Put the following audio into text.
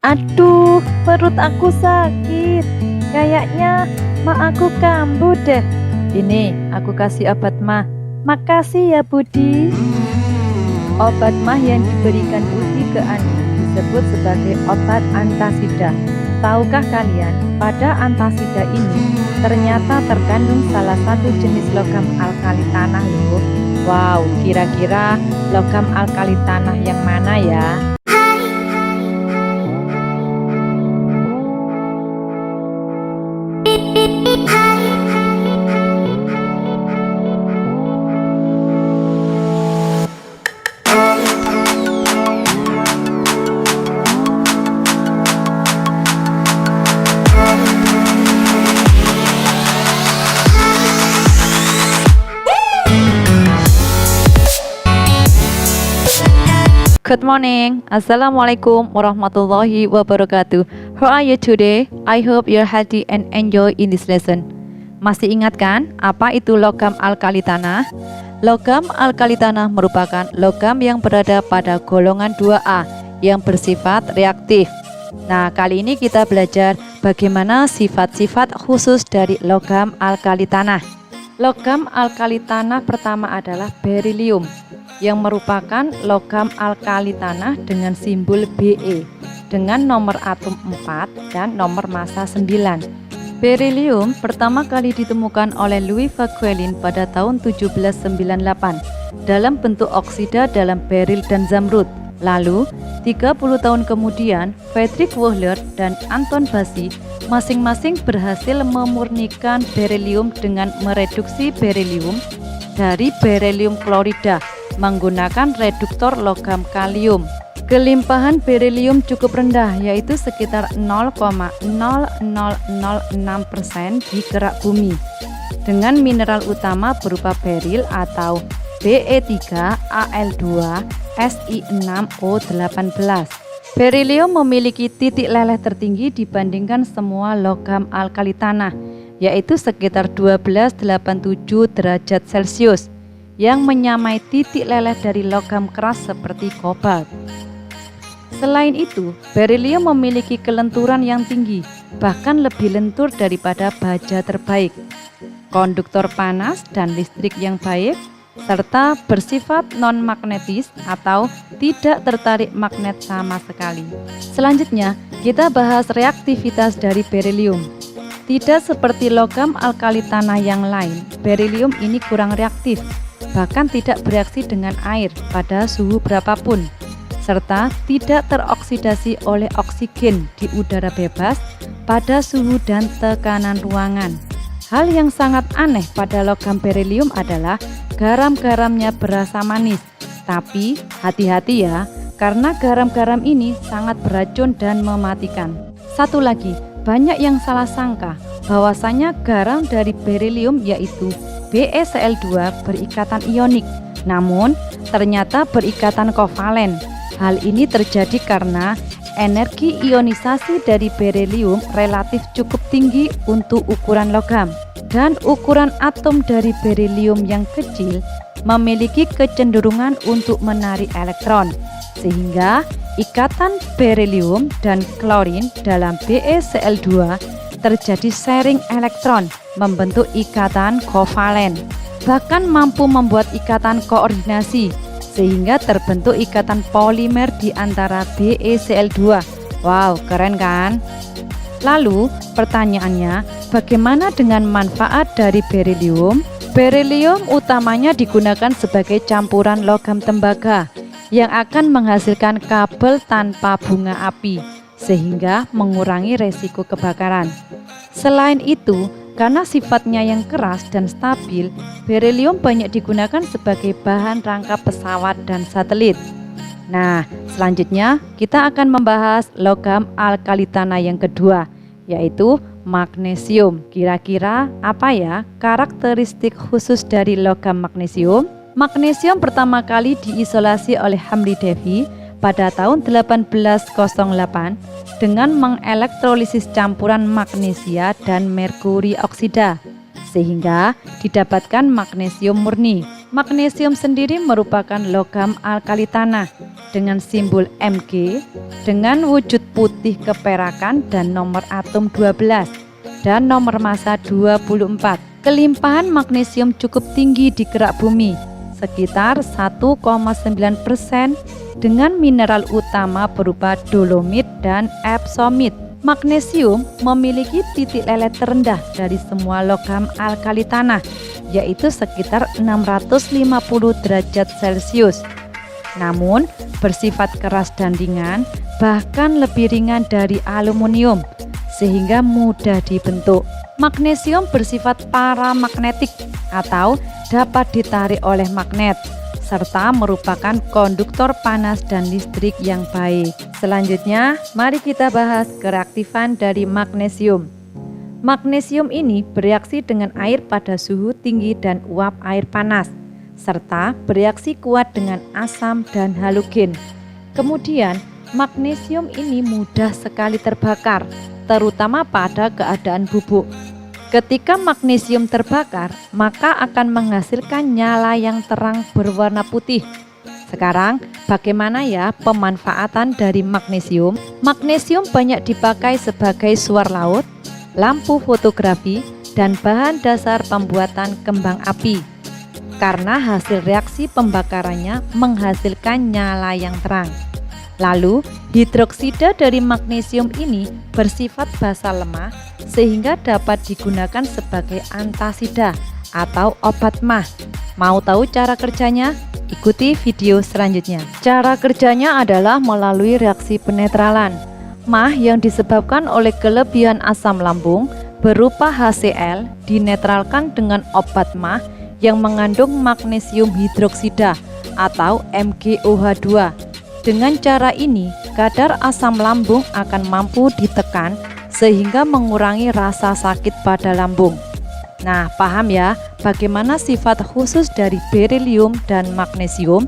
Aduh, perut aku sakit. Kayaknya mak aku kambuh deh. Ini aku kasih obat mah. Makasih ya Budi. Obat mah yang diberikan Budi ke Andi disebut sebagai obat antasida. Tahukah kalian, pada antasida ini ternyata terkandung salah satu jenis logam alkali tanah loh. Wow, kira-kira logam alkali tanah yang mana ya? Good morning, Assalamualaikum warahmatullahi wabarakatuh. How are you today? I hope you're healthy and enjoy in this lesson. Masih ingat kan apa itu logam alkali tanah? Logam alkali tanah merupakan logam yang berada pada golongan 2A yang bersifat reaktif. Nah, kali ini kita belajar bagaimana sifat-sifat khusus dari logam alkali tanah. Logam alkali tanah pertama adalah berilium, yang merupakan logam alkali tanah dengan simbol Be dengan nomor atom 4 dan nomor massa 9. Berilium pertama kali ditemukan oleh Louis Vauquelin pada tahun 1798 dalam bentuk oksida dalam beril dan zamrud. Lalu 30 tahun kemudian Friedrich Wöhler dan Anton Bassi masing-masing berhasil memurnikan berilium dengan mereduksi berilium dari berilium klorida menggunakan reduktor logam kalium. Kelimpahan berilium cukup rendah, yaitu sekitar 0,0006% di kerak bumi, dengan mineral utama berupa beril atau Be3Al2Si6O18. Berilium memiliki titik leleh tertinggi dibandingkan semua logam alkali tanah, yaitu sekitar 1287 derajat Celcius, yang menyamai titik leleh dari logam keras seperti kobalt. Selain itu, berilium memiliki kelenturan yang tinggi, bahkan lebih lentur daripada baja terbaik, konduktor panas dan listrik yang baik, serta bersifat non-magnetis atau tidak tertarik magnet sama sekali. Selanjutnya, kita bahas reaktivitas dari berilium. Tidak seperti logam alkali tanah yang lain, berilium ini kurang reaktif, bahkan tidak bereaksi dengan air pada suhu berapapun, serta tidak teroksidasi oleh oksigen di udara bebas pada suhu dan tekanan ruangan. Hal yang sangat aneh pada logam berilium adalah garam-garamnya berasa manis. Tapi hati-hati ya, karena garam-garam ini sangat beracun dan mematikan. Satu lagi, banyak yang salah sangka bahwasanya garam dari berilium yaitu BeCl2 berikatan ionik, namun ternyata berikatan kovalen. Hal ini terjadi karena energi ionisasi dari berilium relatif cukup tinggi untuk ukuran logam, dan ukuran atom dari berilium yang kecil memiliki kecenderungan untuk menarik elektron, sehingga ikatan berilium dan klorin dalam BeCl2 terjadi sharing elektron membentuk ikatan kovalen, bahkan mampu membuat ikatan koordinasi sehingga terbentuk ikatan polimer di antara BeCl2. Wow, keren kan? Lalu pertanyaannya, bagaimana dengan manfaat dari berilium? Berilium utamanya digunakan sebagai campuran logam tembaga yang akan menghasilkan kabel tanpa bunga api, sehingga mengurangi resiko kebakaran. Selain itu, karena sifatnya yang keras dan stabil, berilium banyak digunakan sebagai bahan rangka pesawat dan satelit. Nah, selanjutnya kita akan membahas logam alkali tanah yang kedua, yaitu magnesium. Kira-kira apa ya karakteristik khusus dari logam magnesium? Magnesium pertama kali diisolasi oleh Hamri Devi pada tahun 1808 dengan mengelektrolisis campuran magnesia dan merkuri oksida, sehingga didapatkan magnesium murni. Magnesium sendiri merupakan logam alkali tanah dengan simbol Mg dengan wujud putih keperakan dan nomor atom 12 dan nomor massa 24. Kelimpahan magnesium cukup tinggi di kerak bumi, sekitar 1,9% dengan mineral utama berupa dolomit dan epsomit. Magnesium memiliki titik lelet terendah dari semua logam alkali tanah, yaitu sekitar 650 derajat Celcius. Namun, bersifat keras dan ringan, bahkan lebih ringan dari aluminium, sehingga mudah dibentuk. Magnesium bersifat paramagnetik atau dapat ditarik oleh magnet, serta merupakan konduktor panas dan listrik yang baik. Selanjutnya, mari kita bahas kereaktifan dari magnesium. Magnesium ini bereaksi dengan air pada suhu tinggi dan uap air panas, serta bereaksi kuat dengan asam dan halogen. Kemudian, magnesium ini mudah sekali terbakar, terutama pada keadaan bubuk. Ketika magnesium terbakar, maka akan menghasilkan nyala yang terang berwarna putih. Sekarang, bagaimana ya pemanfaatan dari magnesium? Magnesium banyak dipakai sebagai suar laut, lampu fotografi, dan bahan dasar pembuatan kembang api. Karena hasil reaksi pembakarannya menghasilkan nyala yang terang. Lalu, hidroksida dari magnesium ini bersifat basa lemah sehingga dapat digunakan sebagai antasida atau obat mah. Mau tahu cara kerjanya? Ikuti video selanjutnya. Cara kerjanya adalah melalui reaksi penetralan. Mah yang disebabkan oleh kelebihan asam lambung berupa HCl dinetralkan dengan obat mah yang mengandung magnesium hidroksida atau MgOH2. Dengan cara ini, kadar asam lambung akan mampu ditekan sehingga mengurangi rasa sakit pada lambung. Nah, paham ya bagaimana sifat khusus dari berilium dan magnesium?